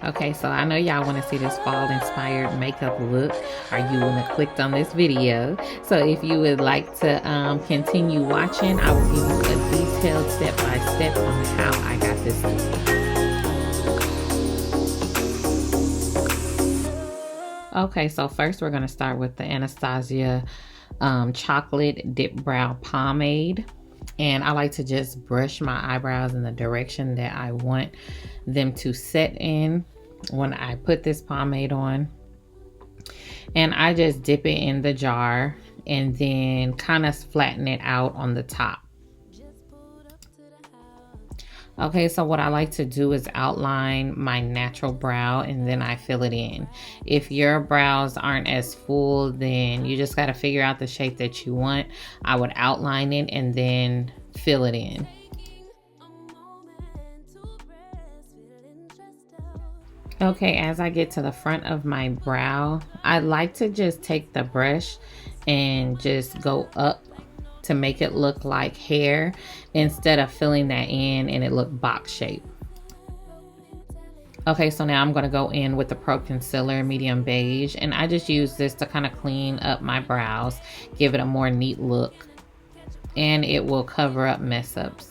Okay, so I know y'all want to see this fall inspired makeup look, or you wouldn't have clicked on this video. So if you would like to continue watching, I will give you a detailed step-by-step on how I got this look. Okay, so first we're going to start with the Anastasia chocolate dip brow pomade. And I like to just brush my eyebrows in the direction that I want them to set in when I put this pomade on. And I just dip it in the jar and then kind of flatten it out on the top. Okay, so what I like to do is outline my natural brow and then I fill it in. If your brows aren't as full, then you just got to figure out the shape that you want. I would outline it and then fill it in. Okay, as I get to the front of my brow, I like to just take the brush and just go up to make it look like hair instead of filling that in and it look box shape. Okay, so now I'm going to go in with the Pro Concealer medium beige, and I just use this to kind of clean up my brows, give it a more neat look, and it will cover up mess ups.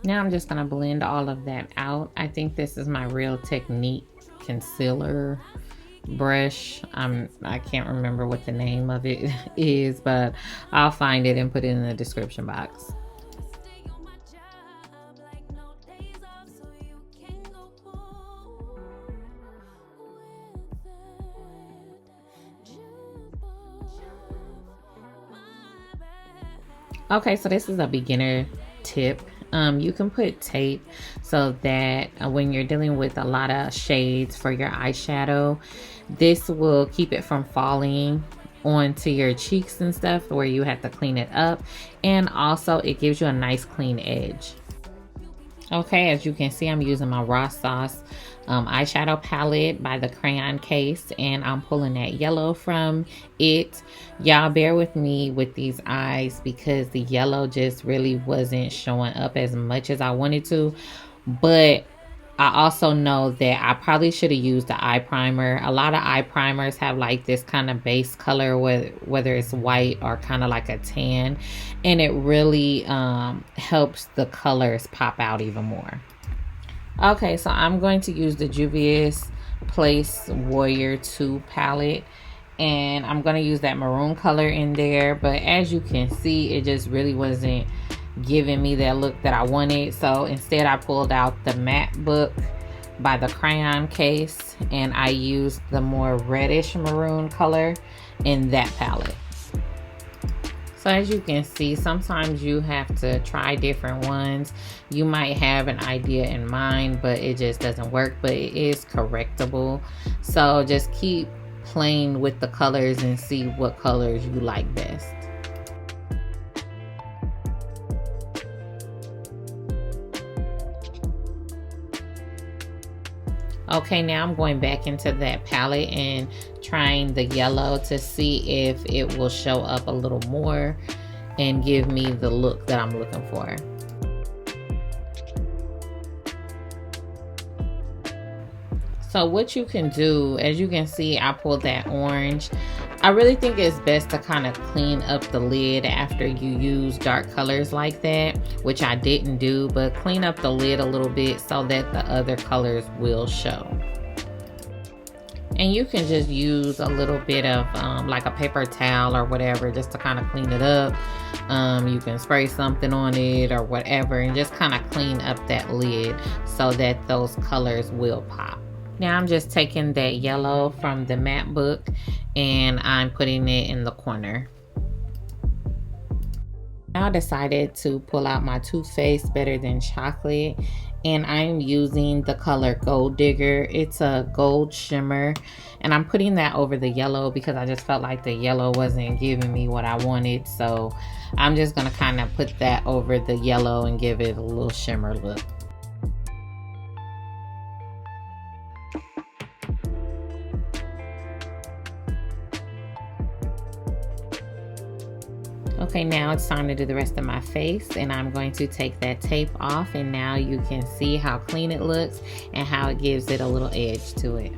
Now I'm just going to blend all of that out. I think this is my Real Technique concealer brush. I can't remember what the name of it is, but I'll find it and put it in the description box. Okay, so this is a beginner tip. You can put tape so that when you're dealing with a lot of shades for your eyeshadow, this will keep it from falling onto your cheeks and stuff where you have to clean it up, and also it gives you a nice clean edge. Okay, as you can see, I'm using my Raw Sauce eyeshadow palette by the Crayon Case, and I'm pulling that yellow from it. Y'all bear with me with these eyes because the yellow just really wasn't showing up as much as I wanted to, but I also know that I probably should have used the eye primer. A lot of eye primers have like this kind of base color, whether it's white or kind of like a tan, and it really helps the colors pop out even more. Okay, so I'm going to use the Juvia's Place Warrior 2 palette, and I'm going to use that maroon color in there, but as you can see, it just really wasn't giving me that look that I wanted. So instead I pulled out the matte book by the Crayon Case, and I used the more reddish maroon color in that palette. So as you can see, sometimes you have to try different ones. You might have an idea in mind, but it just doesn't work, but it is correctable. So just keep playing with the colors and see what colors you like best. Okay, now I'm going back into that palette and trying the yellow to see if it will show up a little more and give me the look that I'm looking for. So what you can do, as you can see, I pulled that orange. I really think it's best to kind of clean up the lid after you use dark colors like that, which I didn't do, but clean up the lid a little bit so that the other colors will show. And you can just use a little bit of like a paper towel or whatever just to kind of clean it up. You can spray something on it or whatever and just kind of clean up that lid so that those colors will pop. Now I'm just taking that yellow from the matte book and I'm putting it in the corner. Now I decided to pull out my Too Faced Better Than Chocolate, and I'm using the color Gold Digger. It's a gold shimmer, and I'm putting that over the yellow because I just felt like the yellow wasn't giving me what I wanted. So I'm just gonna kind of put that over the yellow and give it a little shimmer look. Okay, now it's time to do the rest of my face, and I'm going to take that tape off, and now you can see how clean it looks and how it gives it a little edge to it.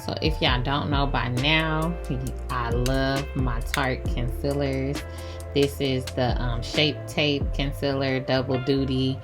So if y'all don't know by now, I love my Tarte concealers. This is the Shape Tape Concealer Double Duty.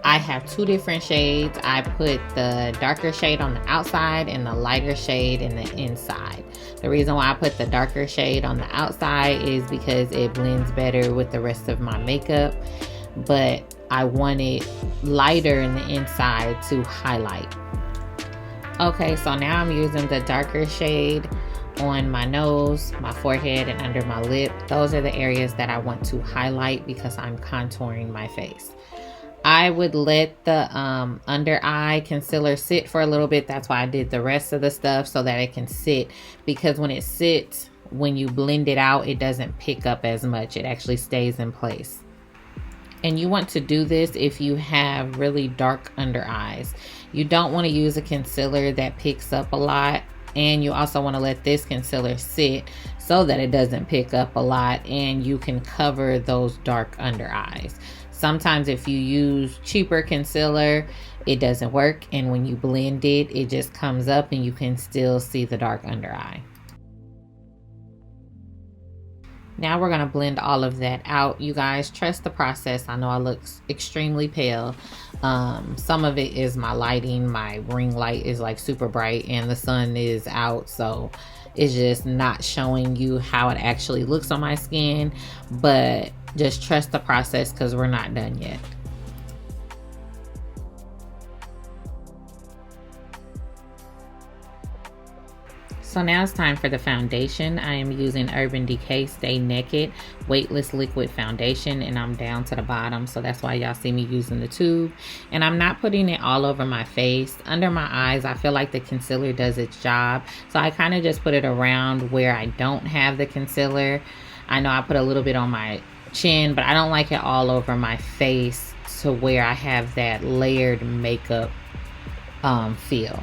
I have two different shades. I put the darker shade on the outside and the lighter shade in the inside. The reason why I put the darker shade on the outside is because it blends better with the rest of my makeup, but I want it lighter in the inside to highlight. Okay, so now I'm using the darker shade on my nose, my forehead, and under my lip. Those are the areas that I want to highlight because I'm contouring my face. I would let the under eye concealer sit for a little bit. That's why I did the rest of the stuff, so that it can sit, because when it sits, when you blend it out, it doesn't pick up as much. It actually stays in place. And you want to do this if you have really dark under eyes. You don't want to use a concealer that picks up a lot, and you also want to let this concealer sit so that it doesn't pick up a lot and you can cover those dark under eyes. Sometimes if you use cheaper concealer, it doesn't work, and when you blend it, it just comes up and you can still see the dark under eye. Now we're gonna blend all of that out. You guys, trust the process. I know I look extremely pale. Some of it is my lighting. My ring light is like super bright and the sun is out, so it's just not showing you how it actually looks on my skin, but just trust the process because we're not done yet. So now it's time for the foundation. I am using Urban Decay Stay Naked Weightless Liquid Foundation, and I'm down to the bottom, so that's why y'all see me using the tube. And I'm not putting it all over my face. Under my eyes, I feel like the concealer does its job, so I kind of just put it around where I don't have the concealer. I know I put a little bit on my chin, but I don't like it all over my face to where I have that layered makeup feel.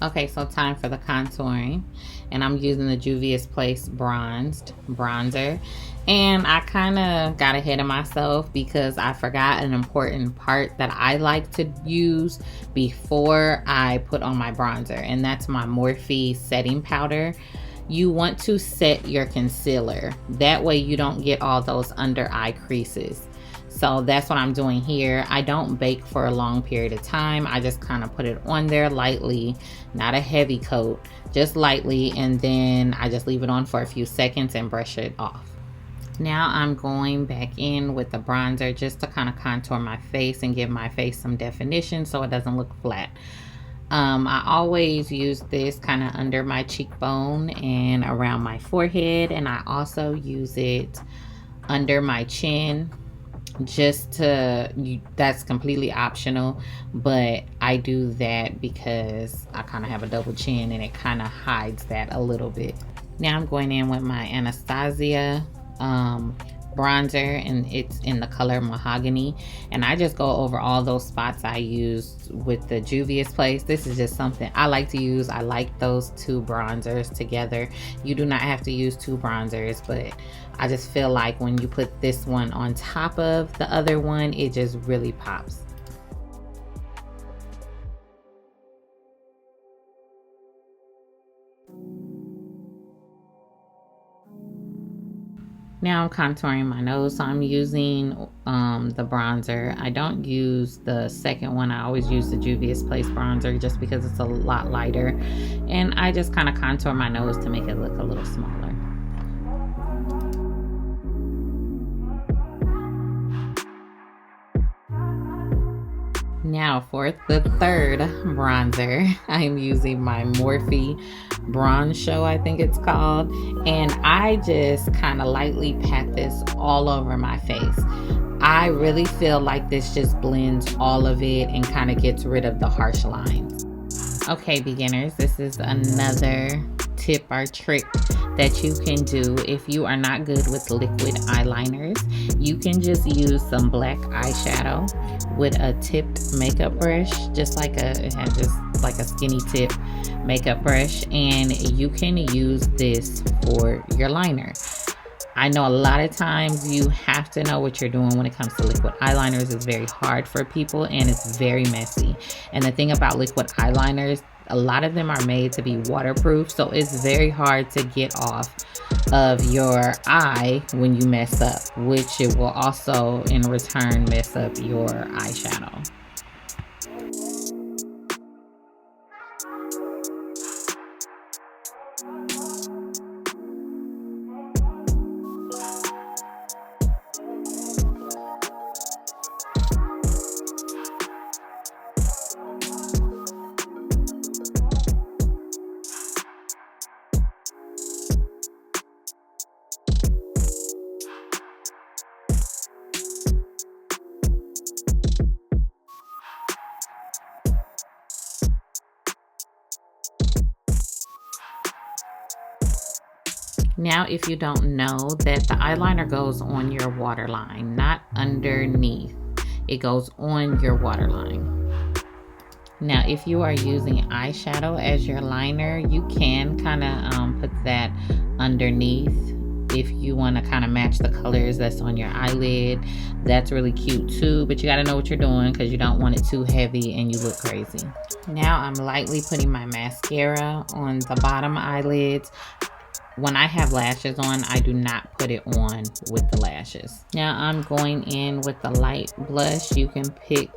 Okay, so time for the contouring, and I'm using the Juvia's Place Bronzed bronzer, and I kind of got ahead of myself because I forgot an important part that I like to use before I put on my bronzer, and that's my Morphe setting powder. You want to set your concealer, that way you don't get all those under eye creases. So that's what I'm doing here. I don't bake for a long period of time. I just kind of put it on there lightly, not a heavy coat, just lightly, and then I just leave it on for a few seconds and brush it off. Now I'm going back in with the bronzer just to kind of contour my face and give my face some definition so it doesn't look flat. I always use this kind of under my cheekbone and around my forehead, and I also use it under my chin. Just to, that's completely optional, but I do that because I kind of have a double chin and it kind of hides that a little bit. Now I'm going in with my Anastasia bronzer, and it's in the color Mahogany, and I just go over all those spots I used with the Juvia's Place. This is just something I like to use. I like those two bronzers together. You do not have to use two bronzers, but I just feel like when you put this one on top of the other one, it just really pops. Now I'm contouring my nose, so I'm using the bronzer. I don't use the second one. I always use the Juvia's Place bronzer just because it's a lot lighter. And I just kind of contour my nose to make it look a little smaller. Now for the third bronzer, I'm using my Morphe Bronze Show, I think it's called. And I just kind of lightly pat this all over my face. I really feel like this just blends all of it and kind of gets rid of the harsh lines. Okay, beginners, this is another tip or trick that you can do if you are not good with liquid eyeliners. You can just use some black eyeshadow with a tipped makeup brush, just like a skinny tip makeup brush, and you can use this for your liner. I know a lot of times you have to know what you're doing when it comes to liquid eyeliners. It's very hard for people and it's very messy. And the thing about liquid eyeliners, a lot of them are made to be waterproof, so it's very hard to get off of your eye when you mess up, which it will also in return mess up your eyeshadow. Now, if you don't know, that the eyeliner goes on your waterline, not underneath. It goes on your waterline. Now, if you are using eyeshadow as your liner, you can kind of put that underneath if you want to kind of match the colors that's on your eyelid. That's really cute too, but you got to know what you're doing because you don't want it too heavy and you look crazy. Now, I'm lightly putting my mascara on the bottom eyelids. When I have lashes on, I do not put it on with the lashes. Now I'm going in with the light blush. You can pick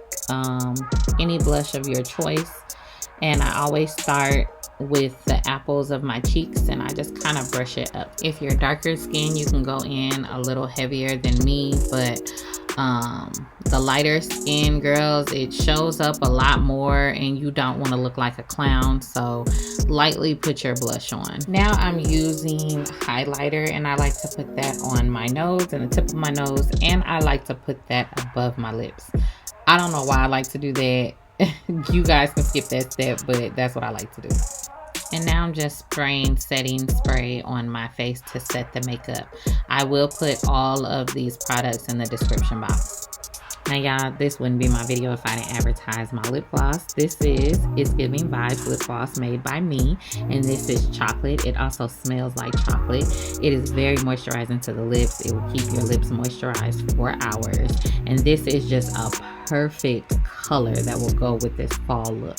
any blush of your choice. And I always start with the apples of my cheeks and I just kind of brush it up. If you're darker skin, you can go in a little heavier than me, but the lighter skin girls, it shows up a lot more and you don't want to look like a clown, so lightly put your blush on. Now I'm using highlighter and I like to put that on my nose and the tip of my nose, and I like to put that above my lips. I don't know why I like to do that. You guys can skip that step, but that's what I like to do. And now I'm just spraying setting spray on my face to set the makeup. I will put all of these products in the description box. Now y'all, this wouldn't be my video if I didn't advertise my lip gloss. This is It's Giving Vibz lip gloss made by me, and this is chocolate. It also smells like chocolate. It is very moisturizing to the lips. It will keep your lips moisturized for hours, and this is just a perfect color that will go with this fall look.